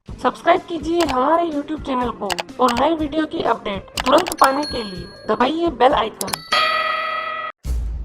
Subscribe कीजिए हमारे YouTube channel को और नई वीडियो की अपडेट तुरंत पाने के लिए दबाइए बेल आइकन।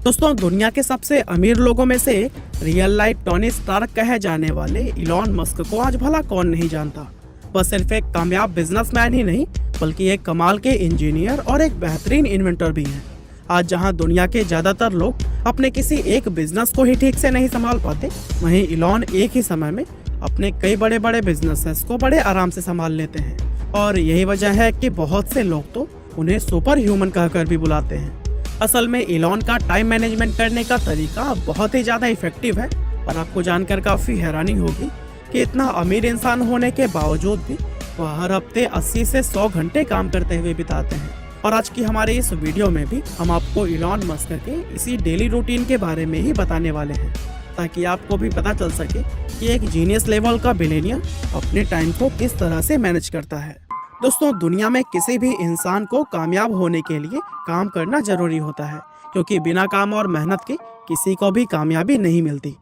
दोस्तों, दुनिया के सबसे अमीर लोगों में से एक रियल लाइफ टोनी स्टार्क कहे जाने वाले इलॉन मस्क को आज भला कौन नहीं जानता। वह सिर्फ एक कामयाब बिजनेसमैन ही नहीं बल्कि एक कमाल के इंजीनियर और एक बेहतरीन इन्वेंटर भी हैं। आज जहां दुनिया के ज्यादातर लोग अपने किसी एक बिजनेस को ही ठीक से नहीं संभाल पाते, वहीं इलॉन एक ही समय में अपने कई बड़े बड़े बिजनेसेस को बड़े आराम से संभाल लेते हैं। और यही वजह है कि बहुत से लोग तो उन्हें सुपर ह्यूमन कहकर भी बुलाते हैं। असल में इलॉन का टाइम मैनेजमेंट करने का तरीका बहुत ही ज़्यादा इफेक्टिव है और आपको जानकर काफ़ी हैरानी होगी कि इतना अमीर इंसान होने के बावजूद भी वह हर हफ्ते 80 से 100 घंटे काम करते हुए बिताते हैं। और आज की हमारे इस वीडियो में भी हम आपको इलॉन मस्क के इसी डेली रूटीन के बारे में ही बताने वाले हैं, ताकि आपको भी पता चल सके कि एक जीनियस लेवल का बिलियनियर अपने टाइम को किस तरह से मैनेज करता है। दोस्तों, दुनिया में किसी भी इंसान को कामयाब होने के लिए काम करना जरूरी होता है, क्योंकि बिना काम और मेहनत के किसी को भी कामयाबी नहीं मिलती।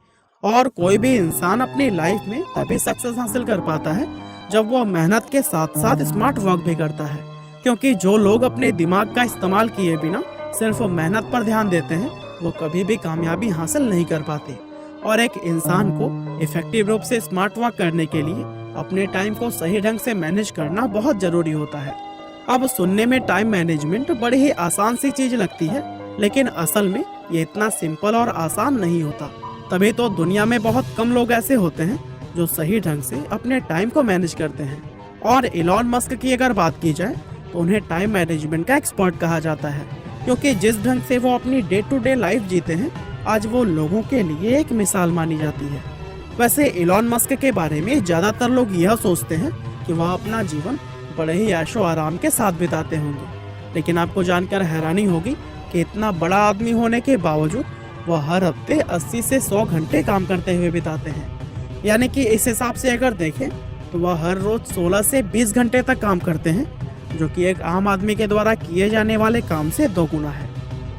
और कोई भी इंसान अपनी लाइफ में तभी सक्सेस हासिल कर पाता है जब वो मेहनत के साथ साथ स्मार्ट वर्क भी करता है, क्योंकि जो लोग अपने दिमाग का इस्तेमाल किए बिना सिर्फ मेहनत पर ध्यान देते हैं वो कभी भी कामयाबी हासिल नहीं कर पाते। और एक इंसान को इफेक्टिव रूप से स्मार्ट वर्क करने के लिए अपने टाइम को सही ढंग से मैनेज करना बहुत जरूरी होता है। अब सुनने में टाइम मैनेजमेंट बड़ी ही आसान सी चीज लगती है, लेकिन असल में ये इतना सिंपल और आसान नहीं होता। तभी तो दुनिया में बहुत कम लोग ऐसे होते हैं जो सही ढंग से अपने टाइम को मैनेज करते हैं। और इलॉन मस्क की अगर बात की जाए तो उन्हें टाइम मैनेजमेंट का एक्सपर्ट कहा जाता है, क्योंकि जिस ढंग से वो अपनी डे टू डे लाइफ जीते हैं आज वो लोगों के लिए एक मिसाल मानी जाती है। वैसे इलॉन मस्क के बारे में ज्यादातर लोग यह सोचते हैं कि वह अपना जीवन बड़े ही ऐशो आराम के साथ बिताते होंगे, लेकिन आपको जानकर हैरानी होगी कि इतना बड़ा आदमी होने के बावजूद वह हर हफ्ते 80 से 100 घंटे काम करते हुए बिताते हैं। यानी कि इस हिसाब से अगर देखें तो वह हर रोज 16 से 20 घंटे तक काम करते हैं, जो कि एक आम आदमी के द्वारा किए जाने वाले काम से 2 गुना है।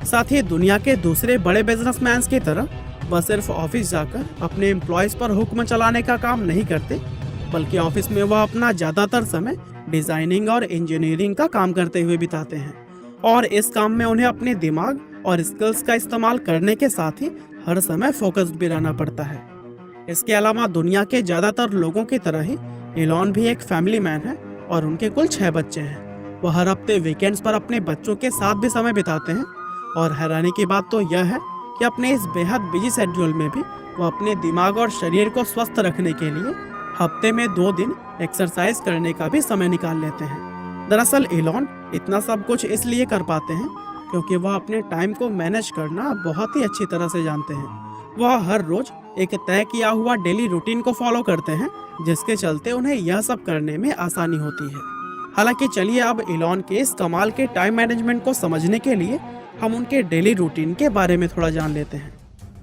साथ ही दुनिया के दूसरे बड़े बिजनेसमैन की तरह वह सिर्फ ऑफिस जाकर अपने एम्प्लॉयज पर हुक्म चलाने का काम नहीं करते, बल्कि ऑफिस में वह अपना ज्यादातर समय डिजाइनिंग और इंजीनियरिंग का काम करते हुए बिताते हैं। और इस काम में उन्हें अपने दिमाग और स्किल्स का इस्तेमाल करने के साथ ही हर समय फोकस्ड भी रहना पड़ता है। इसके अलावा दुनिया के ज्यादातर लोगों की तरह ही इलॉन भी एक फैमिली मैन है और उनके कुल 6 बच्चे हैं। वह हर हफ्ते वीकेंड्स पर अपने बच्चों के साथ भी समय बिताते हैं। और हैरानी की बात तो यह है कि अपने इस बेहद बिजी शेड्यूल में भी वो अपने दिमाग और शरीर को स्वस्थ रखने के लिए हफ्ते में 2 दिन एक्सरसाइज करने का भी समय निकाल लेते हैं। दरअसल इलॉन इतना सब कुछ इसलिए कर पाते हैं क्योंकि वह अपने टाइम को मैनेज करना बहुत ही अच्छी तरह से जानते हैं। वह हर रोज एक तय किया हुआ डेली रूटीन को फॉलो करते हैं, जिसके चलते उन्हें यह सब करने में आसानी होती है। हालांकि चलिए अब इलॉन के इस कमाल के टाइम मैनेजमेंट को समझने के लिए हम उनके डेली रूटीन के बारे में थोड़ा जान लेते हैं।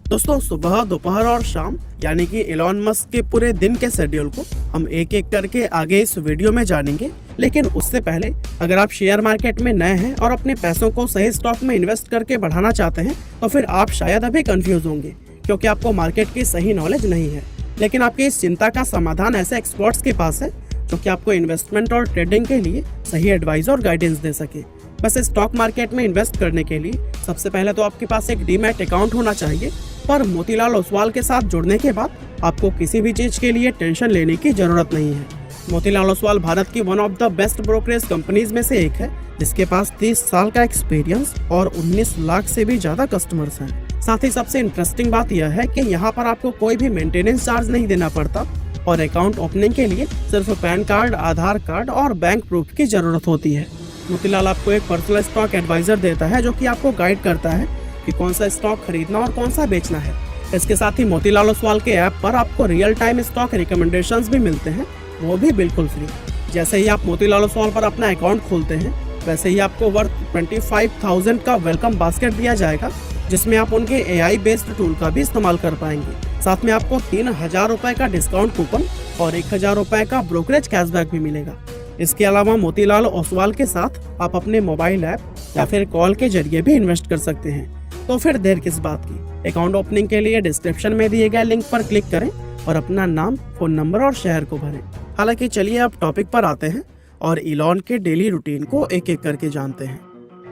दोस्तों, सुबह, दोपहर और शाम यानी कि इलॉन मस्क के पूरे दिन के शेड्यूल को हम एक एक करके आगे इस वीडियो में जानेंगे। लेकिन उससे पहले अगर आप शेयर मार्केट में नए हैं और अपने पैसों को सही स्टॉक में इन्वेस्ट करके बढ़ाना चाहते हैं तो फिर आप शायद अभी कंफ्यूज होंगे, क्योंकि आपको मार्केट की सही नॉलेज नहीं है। लेकिन आपकी इस चिंता का समाधान ऐसे एक्सपर्ट्स के पास है जो कि आपको इन्वेस्टमेंट और ट्रेडिंग के लिए सही एडवाइस और गाइडेंस दे सके। वैसे स्टॉक मार्केट में इन्वेस्ट करने के लिए सबसे पहले तो आपके पास एक डीमैट अकाउंट होना चाहिए, पर मोतीलाल ओसवाल के साथ जुड़ने के बाद आपको किसी भी चीज के लिए टेंशन लेने की जरूरत नहीं है। मोतीलाल ओसवाल भारत की one of the best brokerage companies में से एक है, जिसके पास 30 साल का एक्सपीरियंस और 19 लाख से भी ज्यादा कस्टमर्स हैं। साथ ही सबसे इंटरेस्टिंग बात यह है कि यहाँ पर आपको कोई भी मेंटेनेंस चार्ज नहीं देना पड़ता और अकाउंट ओपनिंग के लिए सिर्फ पैन कार्ड, आधार कार्ड और बैंक प्रूफ की जरूरत होती है। मोतीलाल आपको एक पर्सनल स्टॉक एडवाइजर देता है जो कि आपको गाइड करता है कि कौन सा स्टॉक खरीदना और कौन सा बेचना है। इसके साथ ही मोतीलाल ओसवाल के ऐप पर आपको रियल टाइम स्टॉक रिकमेंडेशंस भी मिलते हैं, वो भी बिल्कुल फ्री। जैसे ही आप मोतीलाल ओसवाल पर अपना अकाउंट खोलते हैं वैसे ही आपको वर्थ 25,000 का वेलकम बास्केट दिया जाएगा, जिसमें आप उनके AI बेस्ड टूल का भी इस्तेमाल कर पाएंगे। साथ में आपको 3,000 रुपए का डिस्काउंट कूपन और 1,000 रुपए का ब्रोकरेज कैशबैक भी मिलेगा। इसके अलावा मोतीलाल ओसवाल के साथ आप अपने मोबाइल ऐप या फिर कॉल के जरिए भी इन्वेस्ट कर सकते हैं। तो फिर देर किस बात की, अकाउंट ओपनिंग के लिए डिस्क्रिप्शन में दिए गए लिंक पर क्लिक करें और अपना नाम, फोन नंबर और शहर को भरें। हालांकि चलिए अब टॉपिक पर आते हैं और इलॉन के डेली रूटीन को एक एक करके जानते हैं।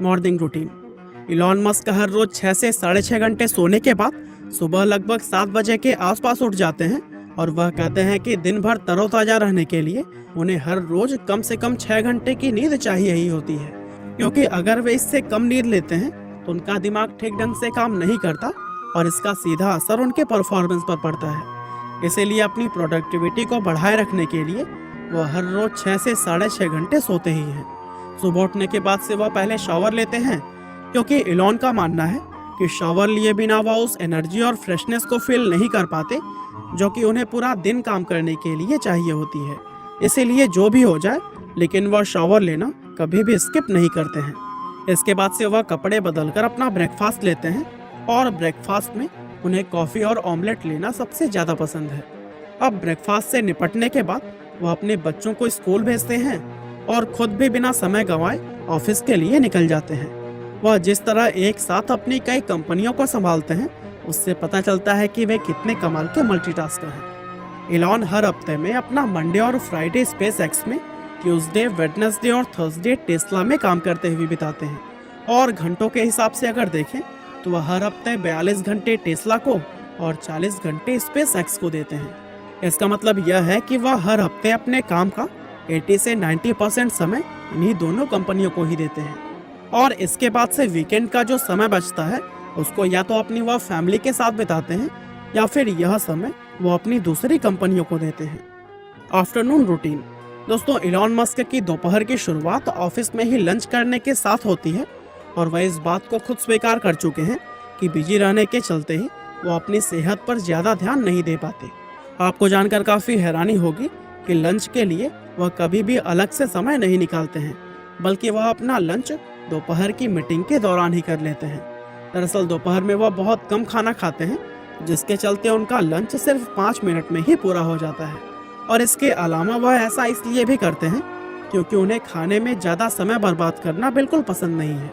Morning routine. इलॉन मस्क हर रोज 6 से 6.5 घंटे सोने के बाद सुबह लगभग 7 बजे के आसपास उठ जाते हैं और वह कहते हैं कि दिन भर तरोताजा रहने के लिए उन्हें हर रोज कम से कम 6 घंटे की नींद चाहिए ही होती है, क्योंकि अगर वे इससे कम नींद लेते हैं तो उनका दिमाग ठीक ढंग से काम नहीं करता और इसका सीधा असर उनके परफॉर्मेंस पर पड़ता है। इसीलिए अपनी प्रोडक्टिविटी को बढ़ाए रखने के लिए वह हर रोज 6 से 6.5 घंटे सोते ही हैं। सुबह उठने के बाद से वह पहले शावर लेते हैं, क्योंकि इलॉन का मानना है कि शावर लिए बिना वह उस एनर्जी और फ्रेशनेस को फील नहीं कर पाते जो कि उन्हें पूरा दिन काम करने के लिए चाहिए होती है। इसीलिए जो भी हो जाए लेकिन वह शावर लेना कभी भी स्किप नहीं करते हैं। इसके बाद से वह कपड़े बदलकर अपना ब्रेकफास्ट लेते हैं और ब्रेकफास्ट में उन्हें कॉफ़ी और ऑमलेट लेना सबसे ज़्यादा पसंद है। अब ब्रेकफास्ट से निपटने के बाद वह अपने बच्चों को स्कूल भेजते हैं और खुद भी बिना समय गंवाए ऑफिस के लिए निकल जाते हैं। वह जिस तरह एक साथ अपनी कई कंपनियों को संभालते हैं उससे पता चलता है कि वे कितने कमाल के मल्टीटास्कर हैं। इलॉन हर हफ्ते में अपना मंडे और फ्राइडे स्पेस एक्स में, ट्यूसडे, वेडनेसडे और थर्सडे टेस्ला में काम करते हुए बिताते हैं। और घंटों के हिसाब से अगर देखें तो वह हर हफ्ते 42 घंटे टेस्ला को और 40 घंटे स्पेस एक्स को देते हैं। इसका मतलब यह है कि वह हर हफ्ते अपने काम का 80 से 90% समय इन्हीं दोनों कंपनियों को ही देते हैं। और इसके बाद से वीकेंड का जो समय बचता है उसको या तो अपनी वह फैमिली के साथ बिताते हैं या फिर यह समय वो अपनी दूसरी कंपनियों को देते हैं। Afternoon routine. दोस्तों, इलॉन मस्क की दोपहर की शुरुआत ऑफिस में ही लंच करने के साथ होती है और वह इस बात को खुद स्वीकार कर चुके हैं कि बिजी रहने के चलते ही वो अपनी सेहत पर ज़्यादा ध्यान नहीं दे पाते। आपको जानकर काफ़ी हैरानी होगी कि लंच के लिए वह कभी भी अलग से समय नहीं निकालते हैं, बल्कि वह अपना लंच दोपहर की मीटिंग के दौरान ही कर लेते हैं। दरअसल दोपहर में वह बहुत कम खाना खाते हैं, जिसके चलते उनका लंच सिर्फ 5 मिनट में ही पूरा हो जाता है। और इसके अलावा वह ऐसा इसलिए भी करते हैं क्योंकि उन्हें खाने में ज़्यादा समय बर्बाद करना बिल्कुल पसंद नहीं है।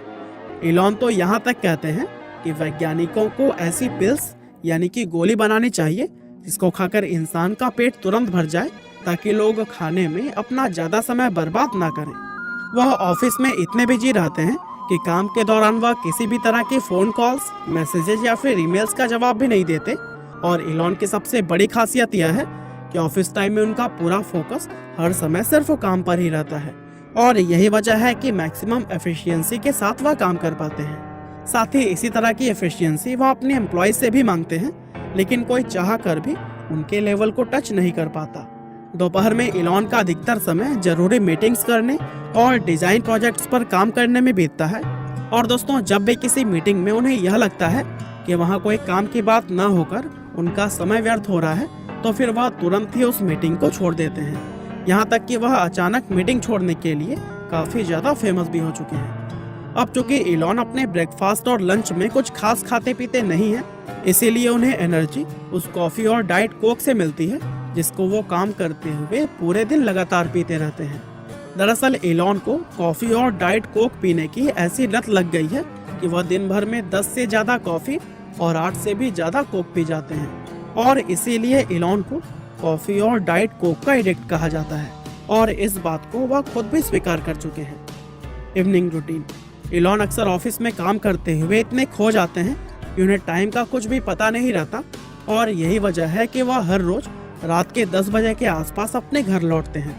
इलॉन तो यहाँ तक कहते हैं कि वैज्ञानिकों को ऐसी पिल्स यानी कि गोली बनानी चाहिए जिसको खाकर इंसान का पेट तुरंत भर जाए, ताकि लोग खाने में अपना ज़्यादा समय बर्बाद ना करें। वह ऑफिस में इतने बिजी रहते हैं कि काम के दौरान वह किसी भी तरह की फ़ोन कॉल्स, मैसेजेस या फिर ईमेल्स का जवाब भी नहीं देते। और इलॉन की सबसे बड़ी खासियत यह है कि ऑफिस टाइम में उनका पूरा फोकस हर समय सिर्फ काम पर ही रहता है और यही वजह है कि मैक्सिमम एफिशिएंसी के साथ वह काम कर पाते हैं। साथ ही इसी तरह की एफिशिएंसी वह अपने एम्प्लॉय से भी मांगते हैं, लेकिन कोई चाह कर भी उनके लेवल को टच नहीं कर पाता। दोपहर में इलॉन का अधिकतर समय जरूरी मीटिंग्स करने और डिजाइन प्रोजेक्ट्स पर काम करने में बीतता है। और दोस्तों, जब भी किसी मीटिंग में उन्हें यह लगता है कि वहाँ कोई काम की बात न होकर उनका समय व्यर्थ हो रहा है, तो फिर वह तुरंत ही उस मीटिंग को छोड़ देते हैं। यहाँ तक कि वह अचानक मीटिंग छोड़ने के लिए काफ़ी ज़्यादा फेमस भी हो चुके हैं। अब चूंकि इलॉन अपने ब्रेकफास्ट और लंच में कुछ खास खाते पीते नहीं हैं, इसीलिए उन्हें एनर्जी उस कॉफ़ी और डाइट कोक से मिलती है जिसको वो काम करते हुए पूरे दिन लगातार पीते रहते हैं। दरअसल इलॉन को कॉफ़ी और डाइट कोक पीने की ऐसी लत लग गई है कि वह दिन भर में 10 से ज़्यादा कॉफ़ी और 8 से भी ज़्यादा कोक पी जाते हैं और इसीलिए इलॉन को कॉफ़ी और डाइट कोक का एडिक्ट कहा जाता है और इस बात को वह खुद भी स्वीकार कर चुके हैं। Evening routine. इलॉन अक्सर ऑफिस में काम करते हुए इतने खो जाते हैं कि उन्हें टाइम का कुछ भी पता नहीं रहता और यही वजह है कि वह हर रोज रात के 10 बजे के आसपास अपने घर लौटते हैं।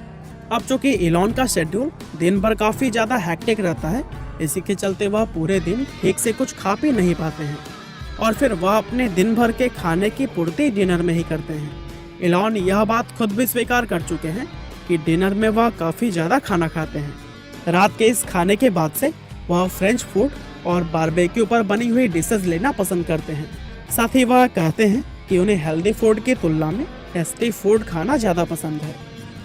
अब चूंकि इलॉन का शेड्यूल दिन भर काफ़ी ज़्यादा हैक्टिक रहता है, इसी के चलते वह पूरे दिन ठीक से कुछ खा पी नहीं पाते हैं और फिर वह अपने दिन भर के खाने की पूर्ति डिनर में ही करते हैं। इलॉन यह बात खुद भी स्वीकार कर चुके हैं कि डिनर में वह काफ़ी ज़्यादा खाना खाते हैं। रात के इस खाने के बाद से वह फ्रेंच फूड और बारबेक्यू पर बनी हुई डिशेस लेना पसंद करते हैं। साथ ही वह कहते हैं कि उन्हें हेल्दी फूड की तुलना में टेस्टी फूड खाना ज़्यादा पसंद है।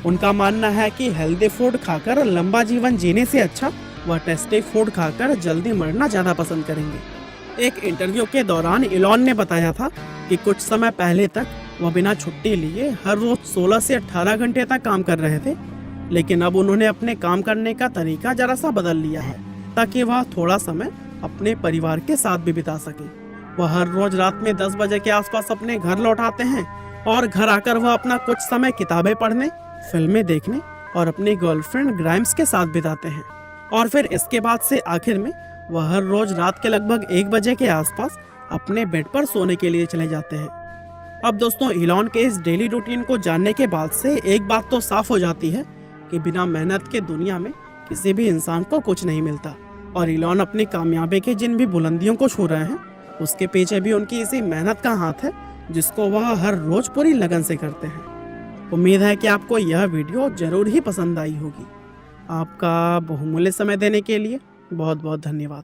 उनका मानना है कि हेल्दी फूड खाकर लंबा जीवन जीने से अच्छा वह टेस्टी फूड खाकर जल्दी मरना ज़्यादा पसंद करेंगे। एक इंटरव्यू के दौरान इलॉन ने बताया था कि कुछ समय पहले तक वह बिना छुट्टी लिए हर रोज 16 से 18 घंटे तक काम कर रहे थे, लेकिन अब उन्होंने अपने काम करने का तरीका जरा सा बदल लिया है ताकि वह थोड़ा समय अपने परिवार के साथ भी बिता सके। वह हर रोज रात में 10 बजे के आसपास अपने घर लौट आते हैं और घर आकर वह अपना कुछ समय किताबें पढ़ने फिल्में देखने और अपनी गर्लफ्रेंड ग्राइम्स के साथ बिताते हैं। और फिर इसके बाद से आखिर में वह हर रोज रात के लगभग 1 बजे के आसपास अपने बेड पर सोने के लिए चले जाते हैं। अब दोस्तों, इलॉन के इस डेली रूटीन को जानने के बाद से एक बात तो साफ हो जाती है कि बिना मेहनत के दुनिया में किसी भी इंसान को कुछ नहीं मिलता। और इलॉन अपनी कामयाबी की जिन भी बुलंदियों को छू रहे हैं, उसके पीछे भी उनकी इसी मेहनत का हाथ है, जिसको वह हर रोज पूरी लगन से करते हैं। उम्मीद है कि आपको यह वीडियो जरूर ही पसंद आई होगी। आपका बहुमूल्य समय देने के लिए बहुत बहुत धन्यवाद।